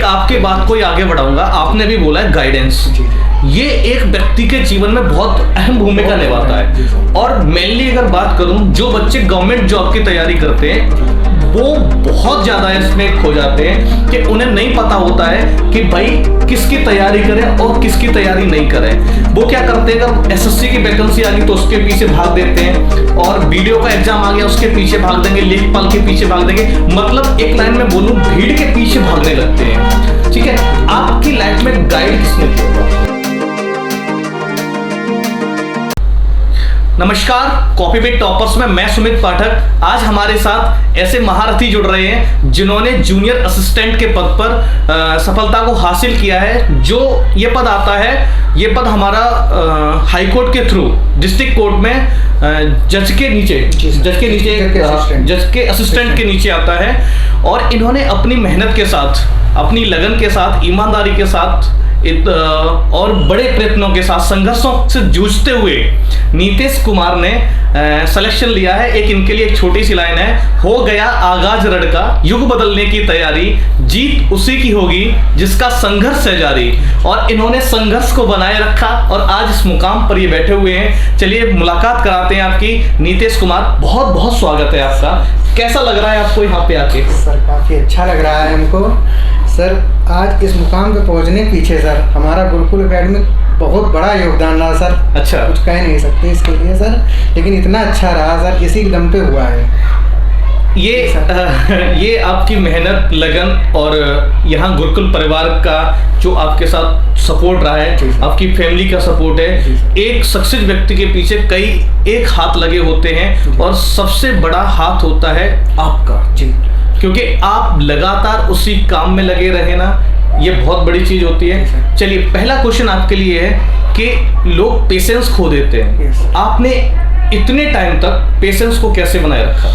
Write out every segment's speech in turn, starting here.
एक आपके बात को ही आगे बढ़ाऊंगा। आपने भी बोला है गाइडेंस, ये एक व्यक्ति के जीवन में बहुत अहम भूमिका निभाता है। और मेनली अगर बात करूं, जो बच्चे गवर्नमेंट जॉब की तैयारी करते हैं वो बहुत ज्यादा इसमें खो जाते हैं कि उन्हें नहीं पता होता है कि भाई किसकी तैयारी करें और किसकी तैयारी नहीं करें। वो क्या करते हैं, अगर एसएससी की वैकेंसी आ गई तो उसके पीछे भाग देते हैं, और वीडियो का एग्जाम आ गया उसके पीछे भाग देंगे, लेखपाल के पीछे भाग देंगे। मतलब एक लाइन में बोलूं, भीड़ के पीछे भागने लगते हैं। ठीक है, आपकी लाइफ में गाइड किसने किया? नमस्कार, कॉपी बिट टॉपर्स में मैं सुमित पाठक। आज हमारे साथ ऐसे महारथी जुड़ रहे हैं जिन्होंने जूनियर असिस्टेंट के पद पर सफलता को हासिल किया है। जो ये पद आता है, ये पद हमारा हाई कोर्ट के थ्रू डिस्ट्रिक्ट कोर्ट में जज के असिस्टेंट के नीचे आता है। और इन्होंने अपनी मेहनत के साथ, अपनी लगन के साथ, ईमानदारी के साथ और बड़े प्रयत्नों के साथ, संघर्षों से जूझते हुए नीतीश कुमार ने सिलेक्शन लिया है। एक इनके लिए एक छोटी सी लाइन है, हो गया आगाज रड़का, युग बदलने की तैयारी, जीत उसी की होगी जिसका संघर्ष है जारी। और इन्होंने संघर्ष को बनाए रखा और आज इस मुकाम पर ये बैठे हुए हैं। चलिए मुलाकात कराते हैं आपकी। नीतीश कुमार, बहुत बहुत स्वागत है आपका। कैसा लग रहा है आपको यहाँ पे आके? सर काफ़ी अच्छा लग रहा है हमको। सर आज इस मुकाम पे पहुँचने के पीछे सर हमारा गुरुकुल एकेडमी बहुत बड़ा योगदान रहा सर। अच्छा, कुछ कह नहीं सकते इसके लिए सर, लेकिन इतना अच्छा रहा सर, इसी दम पे हुआ है ये आपकी मेहनत, लगन और यहाँ गुरुकुल परिवार का जो आपके साथ सपोर्ट रहा है, आपकी फैमिली का सपोर्ट है। एक सक्सेस व्यक्ति के पीछे कई एक हाथ लगे होते हैं और सबसे बड़ा हाथ होता है आपका जी, क्योंकि आप लगातार उसी काम में लगे रहे ना, ये बहुत बड़ी चीज होती है। चलिए पहला क्वेश्चन आपके लिए है कि लोग पेशेंस खो देते हैं, आपने इतने टाइम तक पेशेंस को कैसे बनाए रखा?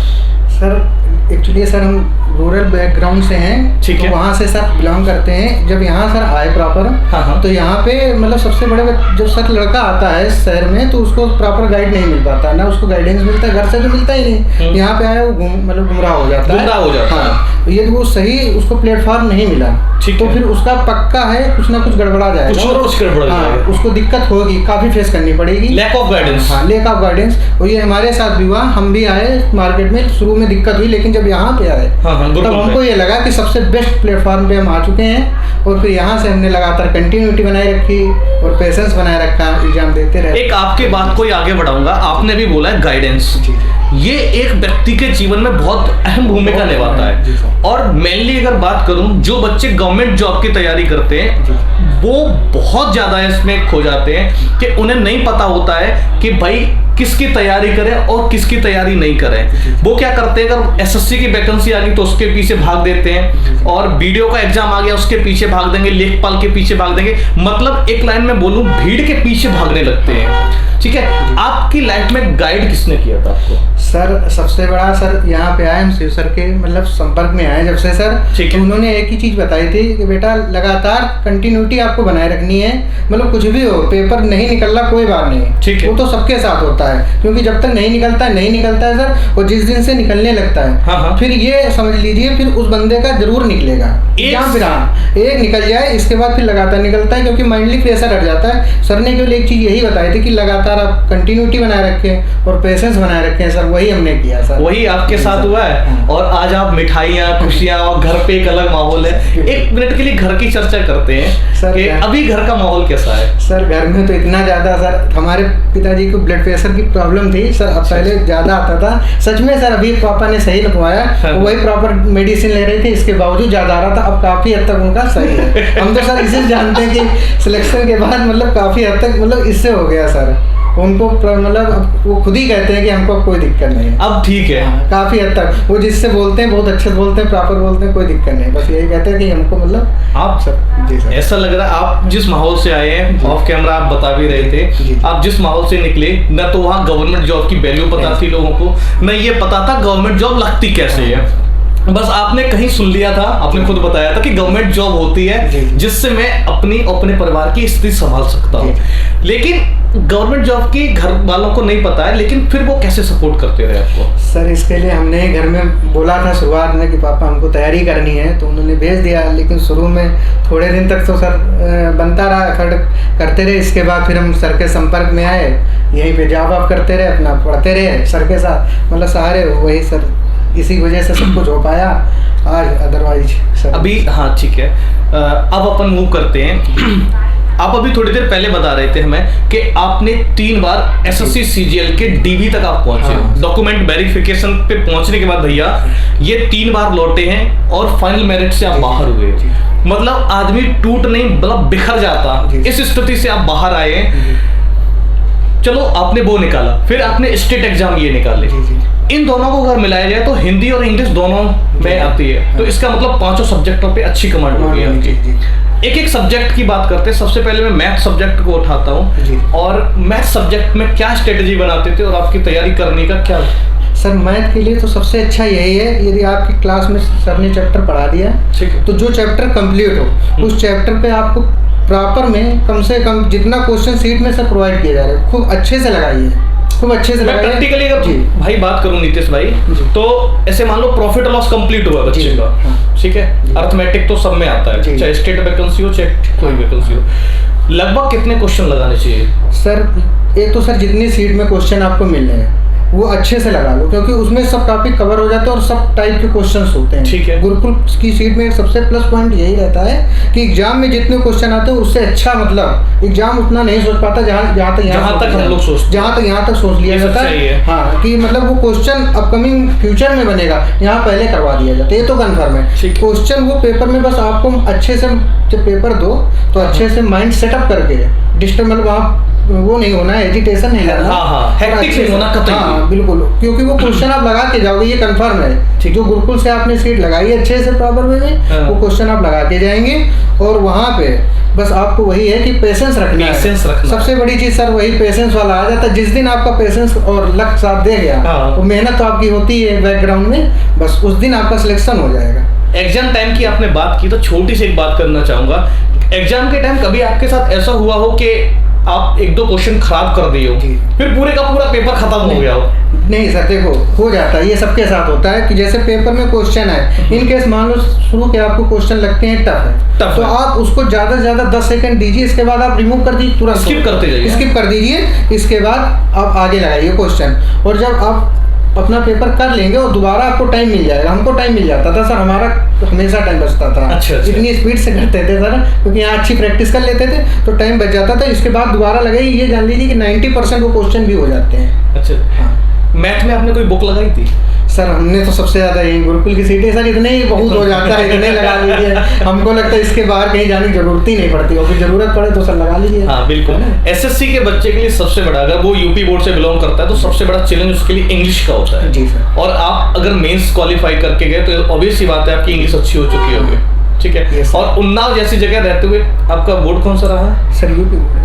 सर एक्चुअली सर हम रूरल बैकग्राउंड से हैं, ठीक है, तो वहाँ से सर बिलोंग करते हैं। जब यहाँ सर आए प्रॉपर, हाँ, तो यहाँ पे मतलब सबसे बड़े जब सर लड़का आता है शहर में तो उसको प्रॉपर गाइड नहीं मिल पाता, ना उसको गाइडेंस मिलता है, घर से तो मिलता ही नहीं। यहाँ पे आया वो मतलब गुमराह हो जाता है। हाँ, ये वो सही उसको प्लेटफॉर्म नहीं मिला, तो फिर उसका पक्का है कुछ ना कुछ गड़बड़ा जाएगा, हाँ, उसको दिक्कत होगी, काफ़ी फेस करनी पड़ेगी। लैक ऑफ गाइडेंस, हाँ, लैक ऑफ गाइडेंस। और ये हमारे साथ भी हुआ। हम भी आए मार्केट में, शुरू में दिक्कत हुई, लेकिन जब यहाँ पे आए तब हमको ये लगा कि सबसे बेस्ट प्लेटफॉर्म पे हम आ चुके हैं। और फिर यहाँ से हमने लगातार कंटिन्यूटी बनाए रखी और पेशेंस बनाए रखा, एग्जाम देते रहे। एक आपके बात को ही आगे बढ़ाऊंगा। आपने भी बोला है गाइडेंस, ये एक व्यक्ति के जीवन में बहुत अहम भूमिका निभाता है। और मेनली अगर बात करूं, जो बच्चे गवर्नमेंट जॉब की तैयारी करते हैं वो बहुत ज्यादा इसमें खो जाते हैं कि उन्हें नहीं पता होता है कि भाई किसकी तैयारी करें और किसकी तैयारी नहीं करें। वो क्या करते हैं, अगर एसएससी की वैकेंसी आ गई तो उसके पीछे भाग देते हैं, और वीडियो का एग्जाम आ गया उसके पीछे भाग देंगे, लेखपाल के पीछे भाग देंगे। मतलब एक लाइन में बोलूं, भीड़ के पीछे भागने लगते हैं। ठीक है, आपकी लाइफ में गाइड किसने किया था आपको? सर सबसे बड़ा सर यहाँ पे आए हम शिव सर के मतलब संपर्क में आए जब से सर, तो उन्होंने एक ही चीज़ बताई थी कि बेटा लगातार कंटिन्यूटी आपको बनाए रखनी है। मतलब कुछ भी हो, पेपर नहीं निकल रहा कोई बात नहीं, ठीक है, वो तो सबके साथ होता है, क्योंकि जब तक नहीं निकलता है सर, और जिस दिन से निकलने लगता है, हाँ, फिर ये समझ लीजिए फिर उस बंदे का जरूर निकलेगा एग्जाम। फिर हाँ, एक निकल जाए, इसके बाद फिर लगातार निकलता है, क्योंकि माइंडली प्रेशर हट जाता है। सर ने केवल एक चीज़ यही बताई थी कि लगातार आप कंटिन्यूटी बनाए रखें और पेशेंस बनाए रखें। सर वही हमने किया सर, वही आपके साथ हुआ है। और आज आप मिठाइयाँ, खुशियाँ, और घर पे एक अलग माहौल है। एक मिनट के लिए घर की चर्चा करते हैं सर कि अभी घर का माहौल कैसा है? सर घर में तो इतना ज़्यादा सर, हमारे पिताजी को ब्लड प्रेशर की प्रॉब्लम थी सर, अब पहले ज़्यादा आता था सच में सर। अभी पापा ने सही लगवाया, वही प्रॉपर मेडिसिन ले रहे थे, इसके बावजूद ज़्यादा आ रहा था। अब काफ़ी हद तक उनका सही है। हम तो सर इसे जानते हैं कि सिलेक्शन के बाद मतलब काफ़ी हद तक मतलब इससे हो गया सर उनको, मतलब वो खुद ही कहते हैं कि हमको कोई दिक्कत नहीं है, अब ठीक है। हाँ, काफ़ी हद तक वो जिससे बोलते हैं बहुत अच्छे बोलते हैं, प्रॉपर बोलते हैं, कोई दिक्कत नहीं। बस यही कहते हैं कि हमको मतलब आप सर, जी सर, ऐसा लग रहा है आप जिस माहौल से आए हैं, ऑफ कैमरा आप बता भी रहे थे, आप जिस माहौल से निकले, न तो वहाँ गवर्नमेंट जॉब की वैल्यू पता थी लोगों को, न ये पता था गवर्नमेंट जॉब लगती कैसे है। बस आपने कहीं सुन लिया था, आपने खुद बताया था कि गवर्नमेंट जॉब होती है जिससे मैं अपने परिवार की स्थिति संभाल सकता हूँ। लेकिन गवर्नमेंट जॉब की घर वालों को नहीं पता है, लेकिन फिर वो कैसे सपोर्ट करते रहे आपको? सर इसके लिए हमने घर में बोला था शुरुआत में कि पापा हमको तैयारी करनी है, तो उन्होंने भेज दिया। लेकिन शुरू में थोड़े दिन तक तो सर बनता रहा, करते रहे। इसके बाद फिर हम सर के संपर्क में आए, यहीं पे जॉब आप करते रहे, अपना पढ़ते रहे सर के साथ, मतलब सहारे वही सर, इसी वजह से सब कुछ हो पाया आज, अदरवाइज सर। अभी हाँ ठीक है, अब अपन मूव करते हैं। आप अभी थोड़ी देर पहले बता रहे थे हमें कि आपने 3 बार एसएससी सीजीएल के डीबी तक आप पहुंचे। हाँ। डॉक्यूमेंट वेरिफिकेशन पे पहुंचने के बाद भैया ये 3 बार लौटे हैं और फाइनल मेरिट से आप बाहर हुए। मतलब आदमी टूट नहीं मतलब बिखर जाता, इस स्थिति से आप बाहर आए। चलो आपने वो निकाला, फिर आपने स्टेट एग्जाम ये निकाले। इन दोनों को अगर मिलाया जाए तो हिंदी और इंग्लिश दोनों में आती है, तो इसका मतलब 5 सब्जेक्टों पे अच्छी कमांड होगी आपकी। एक सब्जेक्ट की बात करते हैं। सबसे पहले मैं मैथ सब्जेक्ट को उठाता हूँ, और मैथ सब्जेक्ट में क्या स्ट्रेटेजी बनाते थे और आपकी तैयारी करने का क्या? सर मैथ के लिए तो सबसे अच्छा यही है, यदि आपकी क्लास में सर ने चैप्टर पढ़ा दिया, ठीक है, तो जो चैप्टर कंप्लीट हो उस चैप्टर पे आपको प्रॉपर में कम से कम जितना क्वेश्चन सीट में सब प्रोवाइड किया जा रहा है, खूब अच्छे से लगाइए, खूब अच्छे से लगाइए। प्रैक्टिकली अगर भाई बात करूं नीतीश भाई, तो ऐसे मान लो प्रॉफिट लॉस कंप्लीट हुआ बच्चे का, ठीक है, अर्थमेटिक तो सब में आता है, चाहे स्टेट वैकेंसी हो चाहे कोई वैकेंसी हो। लगभग कितने क्वेश्चन लगाने चाहिए सर? एक तो सर जितनी सीट में क्वेश्चन आपको मिल रहे हैं वो अच्छे से लगा लो, क्योंकि उसमें सब टॉपिक कवर हो जाते हैं और सब टाइप के क्वेश्चंस होते हैं। ठीक है। गुरुकुल की सीट में सबसे प्लस पॉइंट यही रहता है कि एग्जाम में जितने क्वेश्चन आते हैं उससे अच्छा, मतलब एग्जाम उतना नहीं सोच पाता जहाँ तक हम लोग सोचते, जहाँ तक यहाँ तक सोच लिया जाता है। हाँ, कि मतलब वो क्वेश्चन अपकमिंग फ्यूचर में बनेगा, यहाँ पहले करवा दिया जाता है, ये तो कन्फर्म है। क्वेश्चन वो पेपर में बस आपको अच्छे से जब पेपर दो तो अच्छे से माइंड सेटअप करके डिस्टर्ब, मतलब आप वो नहीं होना है, एजिटेशन नहीं करना, हेक्टिक नहीं होना कतई। हाँ बिल्कुल, क्योंकि वो क्वेश्चन आप लगा के जाओगे, ये कंफर्म है। जो गुरुकुल से आपने सीट लगाई है अच्छे से प्रॉपर वे में, वो क्वेश्चन आप लगा के जाएंगे, और वहाँ पे बस आपको वही है कि पेशेंस रखना है। सबसे बड़ी चीज सर वही पेशेंस वाला आ जाता है। जिस दिन आपका पेशेंस और लक साथ दे गया, तो मेहनत तो आपकी होती है बैकग्राउंड में, बस उस दिन आपका सिलेक्शन हो जाएगा। एग्जाम टाइम की आपने बात की, तो छोटी सी एक बात करना चाहूंगा। एग्जाम के टाइम कभी आपके साथ ऐसा हुआ हो कि आप 1-2 क्वेश्चन खराब कर दिए हो, फिर पूरे का पूरा पेपर खत्म हो गया हो? नहीं सर, देखो हो जाता है, ये सबके साथ होता है कि जैसे पेपर में क्वेश्चन है, इन केस मान लो शुरू के आपको क्वेश्चन लगते हैं टफ है, तो आप उसको ज्यादा से ज्यादा 10 सेकंड दीजिए, इसके बाद आप रिमूव कर दीजिए, तुरंत स्किप करते जाइए, स्किप कर दीजिए, इसके बाद आप आगे लगाइए क्वेश्चन। और जब आप अपना पेपर कर लेंगे और दोबारा आपको टाइम मिल जाएगा। हमको टाइम मिल जाता था सर, हमारा हमेशा टाइम बचता था। अच्छा। इतनी स्पीड से करते थे सर, क्योंकि यहाँ अच्छी प्रैक्टिस कर लेते थे तो टाइम बच जाता था। इसके बाद दोबारा लगाइए, ये जान लीजिए कि 90% वो क्वेश्चन भी हो जाते हैं। अच्छा। हाँ। मैथ में आपने कोई बुक लगाई थी? सर हमने तो सबसे ज्यादा यही गुरुकुल की सीटें सर, इतने ही बहुत हो जाता है, इतने लगा लीजिए। हमको लगता है इसके बाहर कहीं जाने की जरूरत ही नहीं पड़ती, और फिर जरूरत पड़े तो सर लगा लीजिए। हाँ बिल्कुल। एसएससी के बच्चे के लिए सबसे बड़ा, अगर वो यूपी बोर्ड से बिलोंग करता है तो सबसे बड़ा चैलेंज उसके लिए इंग्लिश का होता है। जी सर। और आप अगर मेंस क्वालिफाई करके गए तो ऑब्वियस सी बात है आपकी इंग्लिश अच्छी हो चुकी होगी, ठीक है। और उन्नाव जैसी जगह रहते हुए आपका बोर्ड कौन सा रहा है सर?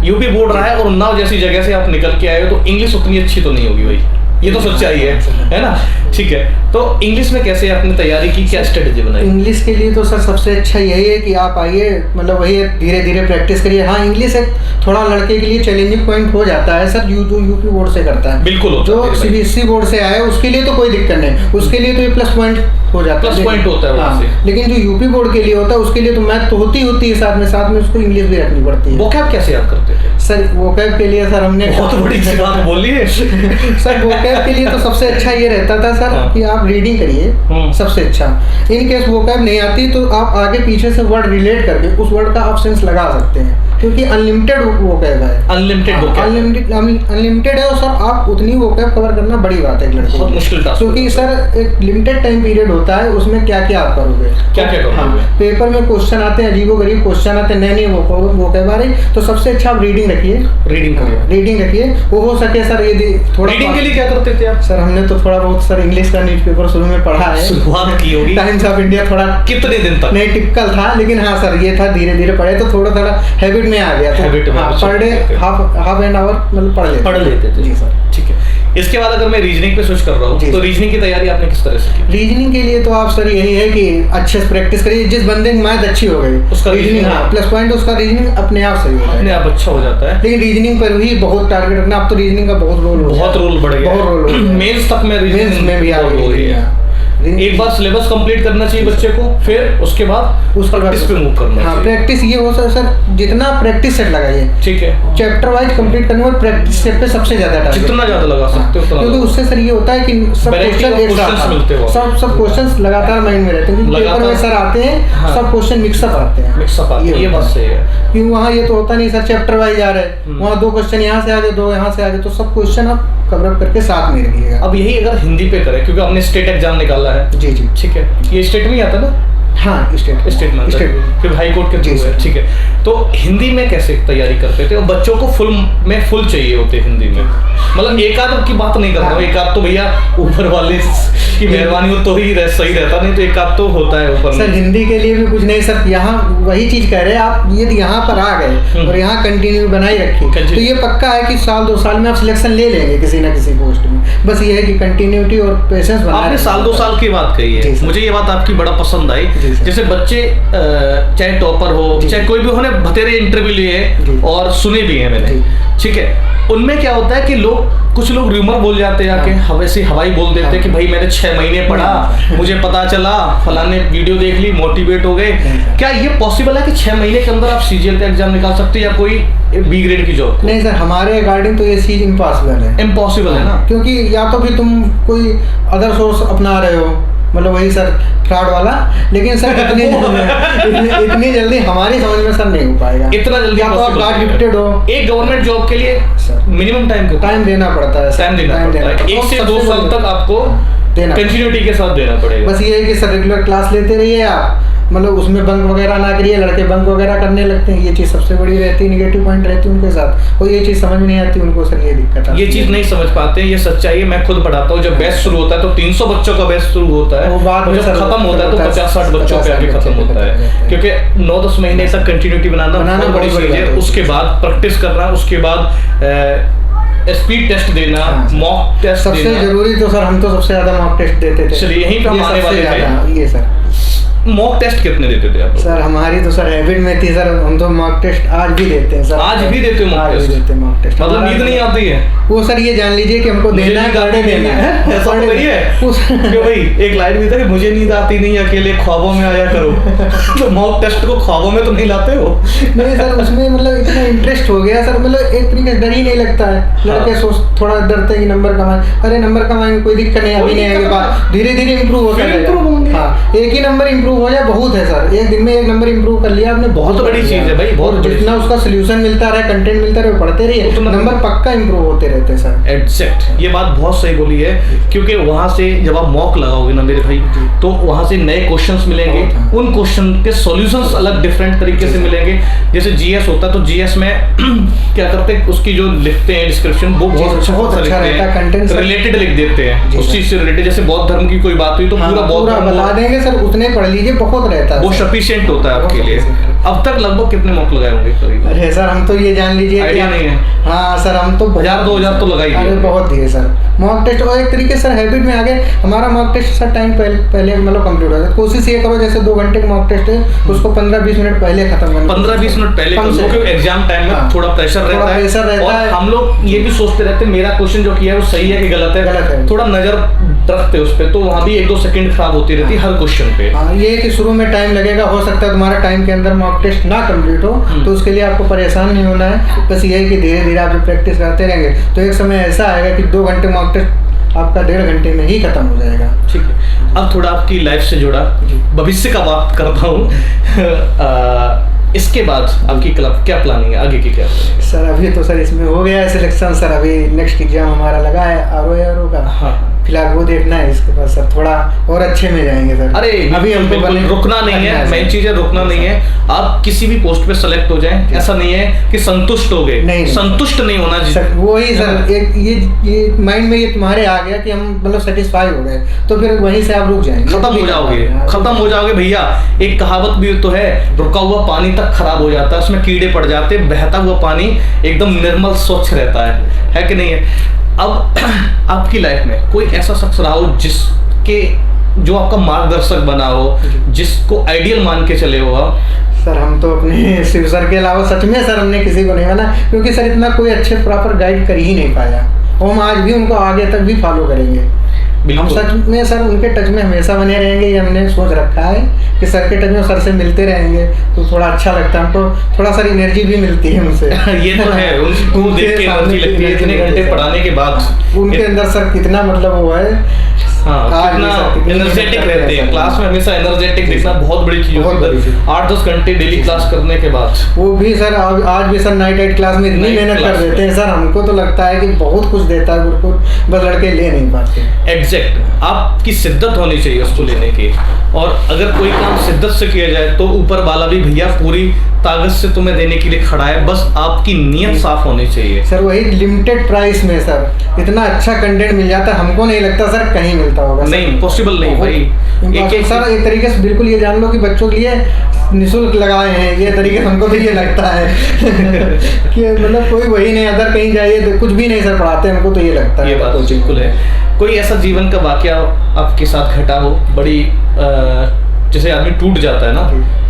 यूपी बोर्ड रहा है, और उन्नाव जैसी जगह से आप निकल के आए हो, तो इंग्लिश उतनी अच्छी तो नहीं होगी भाई, ये तो सच्चाई है ना? ठीक है। तो इंग्लिश में कैसे आपने तैयारी की, क्या स्ट्रेटेजी बनाई? इंग्लिश के लिए तो सर सबसे अच्छा यही है कि आप आइए, मतलब वही धीरे धीरे प्रैक्टिस करिए। हाँ इंग्लिश एक थोड़ा लड़के के लिए चैलेंजिंग पॉइंट हो जाता है सर, जो यूपी बोर्ड से करता है। बिल्कुल। जो सीबीएसई बोर्ड से आया उसके लिए तो कोई दिक्कत नहीं, उसके लिए तो ये प्लस पॉइंट हो जाता है, प्लस पॉइंट होता है। हाँ, लेकिन जो यूपी बोर्ड के लिए होता है उसके लिए तो मैथ तो होती है, साथ में उसको इंग्लिश भी रखनी पड़ती है। वोकैब कैसे याद करते थे सर? वोकैब के लिए सर हमने बहुत बड़ी बात बोली है सर। वोकैब के लिए तो सबसे अच्छा ये रहता था सर कि आप रीडिंग करिए, सबसे अच्छा। इन केस वोकैब नहीं आती तो आप आगे पीछे से वर्ड रिलेट करके उस वर्ड का आप सेंस लगा सकते हैं, क्योंकि अनलिमिटेड वोकैब है। अनलिमिटेड है, और सर आप उतनी वोकैब कवर करना बड़ी बात है एक लड़के, बहुत मुश्किल टास्क, क्योंकि सर एक लिमिटेड टाइम पीरियड होता है, उसमें क्या क्या आप करोगे, क्या क्या करोगे। पेपर में क्वेश्चन आते हैं, अजीबोगरीब क्वेश्चन आते हैं, नए वोकैब आ रही, तो सबसे अच्छा आप रीडिंग रखिए, रीडिंग रखिए। वो हो सके सर यदि थोड़ा रीडिंग के लिए क्या करते थे आप? सर हमने तो थोड़ा बहुत सर इंग्लिश का न्यूज़पेपर शुरू में पढ़ा है, शुरुआत की होगी। टाइम्स ऑफ इंडिया थोड़ा कितने दिन तक नहीं टिपिकल था, लेकिन हाँ सर ये था, धीरे धीरे पढ़े तो थोड़ा थोड़ा हैबिट में आ गया। Per day half an hour मतलब पढ़ लेते थे। जी सर, ठीक है। इसके बाद अगर मैं रीजनिंग पे स्विच कर रहा हूँ तो रीजनिंग की तैयारी आपने किस तरह से की? रीजनिंग के लिए तो आप सर यही है कि अच्छे से प्रैक्टिस करिए। जिस बंदे की मैथ अच्छी हो गई उसका रीजनिंग, हाँ प्लस पॉइंट उसका रीजनिंग अपने आप सही हो अपने आप अच्छा हो जाता है। लेकिन रीजनिंग पर भी बहुत टारगेट रखना, अब तो रीजनिंग का बहुत रोल बढ़ गया, बहुत रोल मेंस तक में मेंस में भी आ गई है। एक बार सिलेबस कंप्लीट करना चाहिए बच्चे को, फिर उसके बाद उस प्रैक्टिस पे मूव करना चाहिए। प्रैक्टिस ये हो सर जितना प्रैक्टिस सेट लगाइए, ठीक है, चैप्टर वाइज कंप्लीट करने में प्रैक्टिस सेट पे सबसे ज्यादा जितना ज्यादा लगा सकते हो, क्योंकि उससे सर ये होता है कि सब क्वेश्चन एक साथ मिलते हो, सब क्वेश्चंस लगातार माइंड में रहते हैं, क्योंकि पेपर में सर आते हैं सब क्वेश्चन मिक्सअप आते हैं। ये बात सही है, क्योंकि वहाँ ये तो होता नहीं सर चैप्टर वाइज आ रहा है, वहाँ 2 क्वेश्चन यहाँ से आ गए, 2 यहाँ से आ गए, तो सब क्वेश्चन आप कवर अप करके साथ में रखिएगा। अब यही अगर हिंदी पे करें, क्योंकि हमने स्टेट एग्जाम निकाला है, जी जी ठीक है, ये स्टेट में ही आता ना? हाँ स्टेट में फिर हाई कोर्ट के थ्रू है, ठीक है। तो हिंदी में कैसे तैयारी करते थे? और बच्चों को फुल चाहिए होते हिंदी में, मतलब एक आध की बात नहीं कर रहा हूँ, एक आध तो भैया ऊपर वाले की मेहरबानी हो तो ही सही रहता, नहीं तो एक आध तो होता है ऊपर। सर हिंदी के लिए भी कुछ नहीं सर, यहाँ वही चीज कह रहे हैं आप, यदि यहाँ पर आ गए और यहाँ कंटिन्यू बनाई रखी तो ये पक्का है कि 1-2 साल में आप सिलेक्शन ले लेंगे किसी ना किसी पोस्ट में। बस ये है कि कंटिन्यूटी और पेशेंस बनाए। आपने 1-2 साल की बात कही है, मुझे ये बात आपकी बड़ा पसंद आई। जैसे बच्चे चाहे टॉपर हो चाहे कोई भी हो, बतेरे इंटरव्यू लिए और सुने भी हैं मैंने, ठीक है, उनमें क्या होता है कि कुछ लोग र्यूमर बोल जाते हैं आके, वैसे हवाई बोल देते हैं कि भाई मैंने 6 महीने पढ़ा, मुझे पता चला, फलाने वीडियो देख ली, मोटिवेट हो गए। क्या ये पॉसिबल है कि 6 महीने के अंदर आप सीजीएल का एग्जाम निकाल सकते हैं या कोई बी ग्रेड की जॉब? नहीं सर, हमारे अकॉर्डिंग तो ये चीज इम्पॉसिबल है ना, क्योंकि या तो फिर तुम कोई अदर सोर्स अपना रहे हो, मतलब वही सर फ्रॉड वाला, लेकिन सर इतनी जल्दी हमारी समझ में सर नहीं हो पाएगा, इतना जल्दी। या तो आप गॉड गिफ्टेड हो, एक गवर्नमेंट जॉब के लिए मिनिमम टाइम देना पड़ता है, टाइम देना पड़ता है, 1 से 2 साल तक आपको कंटिन्यूटी के साथ देना पड़ेगा। बस ये है कि सर रेगुलर क्लास लेते रहिए आप, मतलब उसमें बंक वगैरह ना करिए, लड़के बंक वगैरह करने लगते हैं, ये चीज़ सबसे बड़ी रहती है, निगेटिव पॉइंट रहती है उनके साथ, और ये चीज़ समझ में नहीं आती उनको सर, ये दिक्कत है, ये चीज़ नहीं समझ पाते, ये सच्चाई है। मैं खुद पढ़ाता हूँ, जब बैच शुरू होता है तो 300 बच्चों का बैच शुरू होता है, वो बाद में जब खत्म होता है तो 50-60 बच्चों पे आके खत्म होता है, क्योंकि 9-10 महीने तक कंटिन्यूटी बनाना बड़ी चीज़ है। उसके बाद प्रैक्टिस करना, उसके बाद स्पीड टेस्ट देना, मॉक टेस्ट सबसे जरूरी तो सर हम तो सबसे ज्यादा मॉक टेस्ट देते थे। चलिए यहीं पे हम आने वाले थे। ये सर मॉक टेस्ट कितने देते थे आप? सर हमारी तो सर हैबिट में थी सर, हम तो मॉक टेस्ट आज भी देते हैं सर। आज भी देते हो मॉक टेस्ट? मतलब नींद नहीं आती है वो सर, ये जान लीजिए कि हमको देना है, गाड़ी देना है, ऐसा तो नहीं है क्यों भाई? एक लाइन भी था कि मुझे नींद आती नहीं, अकेले ख्वाबों में आया करो तो मॉक टेस्ट को ख्वाबों में तो नहीं लाते हो? नहीं सर, उसमें मतलब इतना इंटरेस्ट हो गया सर, मतलब एक तरीके से डर ही नहीं लगता है। लड़के सोच थोड़ा डरते हैं कि नंबर कमाए, अरे नंबर कमाएंगे कोई दिक्कत नहीं, अभी नहीं आएंगे, बात धीरे धीरे इम्प्रूव होता है। हाँ, एक ही नंबर इम्प्रूव हो जाए बहुत है सर, एक दिन में 1 नंबर इम्प्रूव कर लिया आपने, बहुत बड़ी चीज है भाई, बहुत जितना उसका सोल्यूशन मिलता रहे, कंटेंट मिलता रहे, पढ़ते रहिए, नंबर पक्का इम्प्रूव होते रहते हैं सर। एग्जैक्ट, ये बात बहुत सही बोली है, क्योंकि वहां से जब आप मॉक लगाओगे ना मेरे भाई, तो वहां से नए क्वेश्चंस मिलेंगे, उन क्वेश्चन के सॉल्यूशंस अलग डिफरेंट तरीके से मिलेंगे। जैसे जीएस होता है तो जीएस में क्या करते हैं, उसकी जो लिखते हैं डिस्क्रिप्शन वो बहुत अच्छा रहता है, कंटेंट रिलेटेड लिख देते हैं, उस चीज से रिलेटेड। जैसे बौद्ध धर्म की कोई बात हुई तो पूरा बता देंगे सर, उतने पढ़ लीजिए, बहुत रहता है, वो सफिशिएंट होता है आपके लिए। अब तक लगभग कितने मॉक लगाए होंगे करीब? अरे सर हम तो ये जान लीजिए आइडिया नहीं है। हाँ सर, हम तो 1000-2000 तो लगाई दिए, बहुत दिए सर मॉक टेस्ट। और एक तरीके सर हैबिट में आ गए हमारा मॉक टेस्ट सर, टाइम पहले मतलब कंप्लीट हो जाए। कोशिश ये करो जैसे 2 घंटे का मॉक टेस्ट है, उसको 15-20 मिनट पहले खत्म करना, 15-20 मिनट पहले, क्योंकि एग्जाम टाइम में थोड़ा प्रेशर रहता है, और हम लोग ये भी सोचते रहते हैं मेरा क्वेश्चन जो किया है वो सही है कि गलत है, थोड़ा नजर रखते हैं उस पर, तो वहाँ भी 1-2 सेकंड खराब होती रहती है हर क्वेश्चन पे। ये कि शुरू में टाइम लगेगा, हो सकता है तुम्हारा टाइम के अंदर मॉक टेस्ट ना कंप्लीट हो, तो उसके लिए आपको परेशान नहीं होना है। बस ये है कि धीरे धीरे आप जब प्रैक्टिस करते रहेंगे तो एक समय ऐसा आएगा कि 2 घंटे मॉक टेस्ट आपका 1.5 घंटे में ही खत्म हो जाएगा। ठीक है, अब थोड़ा आपकी लाइफ से जुड़ा भविष्य का बात करता हूँ। इसके बाद आपकी क्या प्लानिंग है, आगे की क्या प्लानिंग है? सर अभी तो सर इसमें हो गया है सिलेक्शन सर, अभी नेक्स्ट एग्जाम हमारा लगा है आरओ का। हाँ, फिलहाल वो देखना है, इसके बाद सर थोड़ा और अच्छे में जाएंगे सर। अरे अभी हमको रुकना नहीं है, मेन चीज है रुकना नहीं है। आप किसी भी पोस्ट पे सेलेक्ट हो जाएं, ऐसा नहीं है कि संतुष्ट हो गए, नहीं, संतुष्ट नहीं होना सर, वही सर एक ये माइंड में ये तुम्हारे आ गया कि हम मतलब सेटिस्फाई हो गए, तो फिर वहीं से आप रुक जाएंगे, खत्म हो जाओगे भैया। एक कहावत भी तो है, रुका हुआ पानी तक खराब हो जाता है, उसमें कीड़े पड़ जाते हैं, बहता हुआ पानी एकदम निर्मल स्वच्छ रहता है कि नहीं है? अब आपकी लाइफ में कोई ऐसा शख्स रहा हो जिसके जो आपका मार्गदर्शक बना हो, जिसको आइडियल मान के चले हो आप? सर हम तो अपने शिव सर के अलावा सच में सर हमने किसी को नहीं माना, क्योंकि सर इतना कोई अच्छे प्रॉपर गाइड कर ही नहीं पाया, और हम आज भी उनको आगे तक भी फॉलो करेंगे। हम सच में सर उनके टच में हमेशा बने रहेंगे, ये हमने सोच रखा है कि सर के टच में सर से मिलते रहेंगे तो थोड़ा अच्छा लगता है हमको, थोड़ा सर एनर्जी भी मिलती है उनसे। ये तो है, उनको देख के एनर्जी लगती है इतने घंटे पढ़ाने के बाद। उनके अंदर सर कितना मतलब वो है, कितना एनर्जेटिक रहते हैं क्लास में, हमेशा एनर्जेटिक दिखना बहुत बड़ी चीज होती है। 8-10 घंटे डेली क्लास करने के बाद वो भी सर आज भी सर नाइट क्लास में इतनी मेहनत कर देते हैं सर, हमको तो लगता है कि बहुत कुछ देता है गुरुकुल, बस लड़के ले नहीं पाते। एग्जैक्ट, आपकी शिद्दत होनी चाहिए उसको लेने की, और अगर कोई काम शिद्दत से किया जाए तो ऊपर वाला भी भैया पूरी ताकत से तुम्हें देने के लिए खड़ा है, बस आपकी नीयत साफ होनी चाहिए। सर वही लिमिटेड प्राइस में सर इतना अच्छा कंटेंट मिल जाता है, हमको नहीं लगता सर कहीं मिलता होगा। नहीं, पॉसिबल नहीं भाई। सर एक तरीके से बिल्कुल ये जान लो कि बच्चों के लिए निःशुल्क लगाए हैं, ये तरीके से हमको तो ये लगता है कि मतलब कोई वही नहीं, अदर कहीं जाइए तो कुछ भी नहीं सर पढ़ाते, हमको तो ये लगता है। ये बात तो बिल्कुल है। कोई ऐसा जीवन का वाकया आपके साथ घटा हो, बड़ी जैसे आदमी टूट जाता है ना,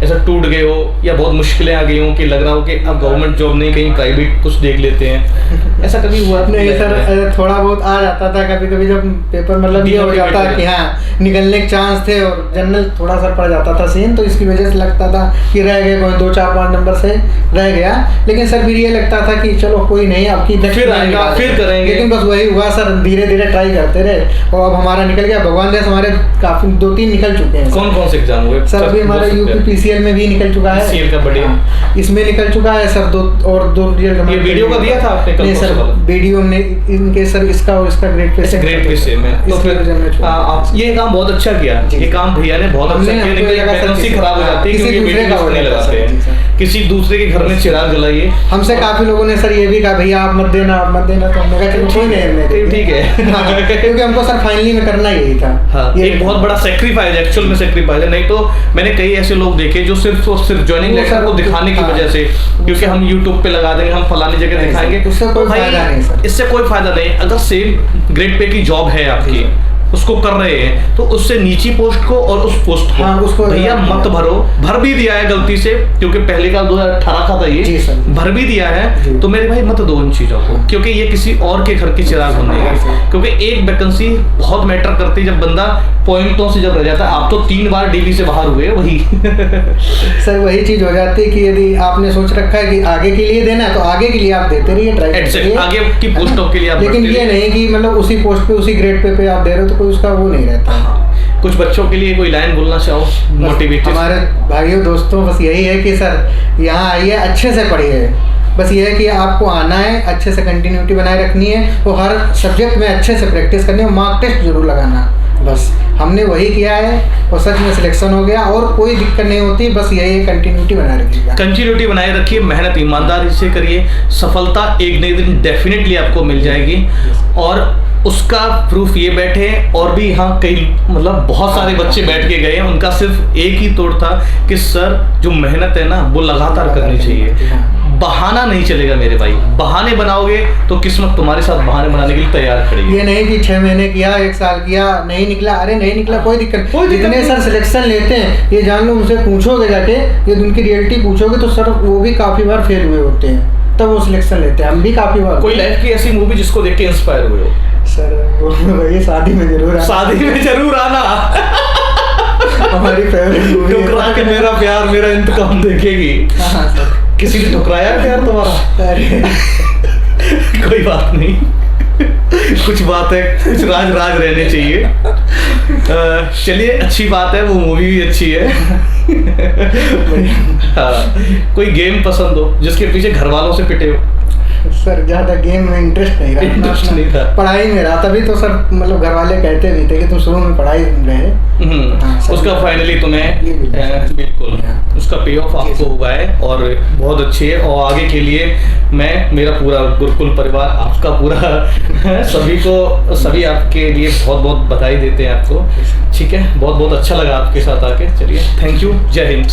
ऐसा टूट गए हो या बहुत मुश्किलें आ गई हो कि लग रहा हो कि अब गवर्नमेंट जॉब नहीं कहीं प्राइवेट कुछ देख लेते हैं, ऐसा कभी हुआ? नहीं सर, थोड़ा बहुत आ जाता था कभी कभी, जब पेपर मतलब ये हो जाता कि हाँ निकलने के चांस थे और जनरल थोड़ा सा पड़ जाता था सीन, तो इसकी वजह से लगता था कि रह गए, कोई 2-4-5 नंबर से रह गया, लेकिन सर फिर ये लगता था कि चलो कोई नहीं, आपकी फिर आएगा, फिर करेंगे। लेकिन बस वही हुआ सर, धीरे धीरे ट्राई करते रहे और अब हमारा निकल गया, भगवान जैसे हमारे काफी 2-3 निकल चुके हैं। कौन से एग्जाम हुए सर? अभी हमारा यूपी PCL में भी निकल चुका है, CL का बढ़िया, इसमें निकल चुका है सर, 2 रिजल्ट। ये वीडियो का दिया था आपने कल? नहीं सर, वीडियो हमने इनके सर इसका और इसका ग्रेड पे से तो फिर आप ये काम बहुत अच्छा किया, ये काम भैया ने बहुत अच्छा किया, लेकिन वैकेंसी खराब हो जाती है क्योंकि वीडियो नहीं लगाते हैं, किसी दूसरे के घर में चिराग जलाइए। हमसे काफी लोगों ने सर ये भी कहा भैया आप मत देना, आप मत देना, तो हमने कहा चलो कोई नहीं, ठीक है, क्योंकि हमको सर फाइनली में करना यही था। ये एक बहुत बड़ा सेक्रीफाइस, एक्चुअल में सेक्रीफाइस है। नहीं तो मैंने कई ऐसे लोग देखे जो सिर्फ ज्वाइनिंग लेटर को दिखाने की वजह से, क्योंकि हम यूट्यूब पे लगा देंगे, हम फलानी जगह दिखाएंगे, उससे कोई फायदा नहीं सर, इससे कोई फायदा नहीं। अगर सेम ग्रेड पे की जॉब है आपकी, उसको कर रहे हैं, तो उससे नीची पोस्ट को और उस पोस्ट को, हाँ, उसको भैया मत भरो। भर भी दिया है गलती से, क्योंकि पहले का 2018 का था ये, भर भी दिया है, तो मेरे भाई मत दो उन चीजों को, क्योंकि ये किसी और के घर की चिराग बनेगी। क्योंकि एक वैकेंसी बहुत मैटर करती है, जब बंदा पॉइंटों से जब रह जाता है। आप तो 3 बार DV से बाहर हुए वही सर वही चीज हो जाती है कि यदि आपने सोच रखा है कि आगे के लिए देना है तो आगे के लिए आप देते रहिए, ट्राई करिए आगे की पोस्टों के लिए आप, लेकिन ये नहीं कि मतलब उसी पोस्ट पे उसी ग्रेड पे आप दे रहे हो तो कोई उसका वो नहीं रहता। कुछ बच्चों के लिए कोई लाइन बोलना चाहो मोटिवेट? हमारे भाइयों दोस्तों बस यही है कि सर यहाँ आइए, अच्छे से पढ़िए, बस ये है कि आपको आना है, अच्छे से कंटिन्यूटी बनाए रखनी है और हर सब्जेक्ट में अच्छे से प्रैक्टिस करनी है, मार्क टेस्ट जरूर लगाना। बस हमने वही किया है और सच में सिलेक्शन हो गया और कोई दिक्कत नहीं होती, बस यही कंटिन्यूटी बनाए रखिएगा। कंटिन्यूटी बनाए रखिए, मेहनत ईमानदारी से करिए, सफलता एक न एक दिन डेफिनेटली आपको मिल जाएगी। और उसका प्रूफ ये बैठे, और भी यहाँ कई मतलब बहुत सारे बच्चे बैठ के गए हैं, उनका सिर्फ एक ही तोड़ था कि सर जो मेहनत है ना वो लगातार करनी चाहिए, बहाना नहीं चलेगा मेरे भाई। बहाने बनाओगे तो किस्मत तुम्हारे साथ बहाने बनाने के लिए तैयार खड़ी है। ये नहीं कि 6 महीने किया, 1 साल किया, नहीं निकला, अरे नहीं निकला कोई दिक्कत। जितने सर सिलेक्शन लेते हैं ये जान लो, उनसे पूछोगे जाके, ये उनकी रियलिटी पूछोगे तो सर वो भी काफी बार फेल हुए होते हैं, तब वो सिलेक्शन लेते हैं। हम भी काफी बार। कोई लाइफ की ऐसी मूवी जिसको देख के इंस्पायर हुए हो? सर वो शादी में जरूर आना। शादी में जरूर आना हमारी फेवरेट मूवी। ठुकरा के मेरा प्यार मेरा इंतकाम देखेगी। हाँ सर। किसी ने ठुकराया प्यार तुम्हारा? अरे कोई बात नहीं, कुछ बात है, कुछ राज रहने चाहिए। चलिए अच्छी बात है, वो मूवी भी अच्छी है। हाँ, कोई गेम पसंद हो जिसके पीछे घर वालों से पिटे हो? सर ज़्यादा गेम में इंटरेस्ट नहीं रहा, इंटरेस्ट नहीं था, पढ़ाई में रहा। तभी तो सर मतलब घर वाले कहते भी थे कि तुम शुरू में पढ़ाई रहे। हाँ, उसका फाइनली तुम्हें बिल्कुल उसका पे ऑफ आपको हुआ है और बहुत अच्छी है। और आगे के लिए मैं, मेरा पूरा गुरुकुल परिवार, आपका पूरा सभी आपके लिए बहुत बहुत बधाई देते हैं आपको। ठीक है, बहुत बहुत अच्छा लगा आपके साथ आके। चलिए, थैंक यू, जय हिंद।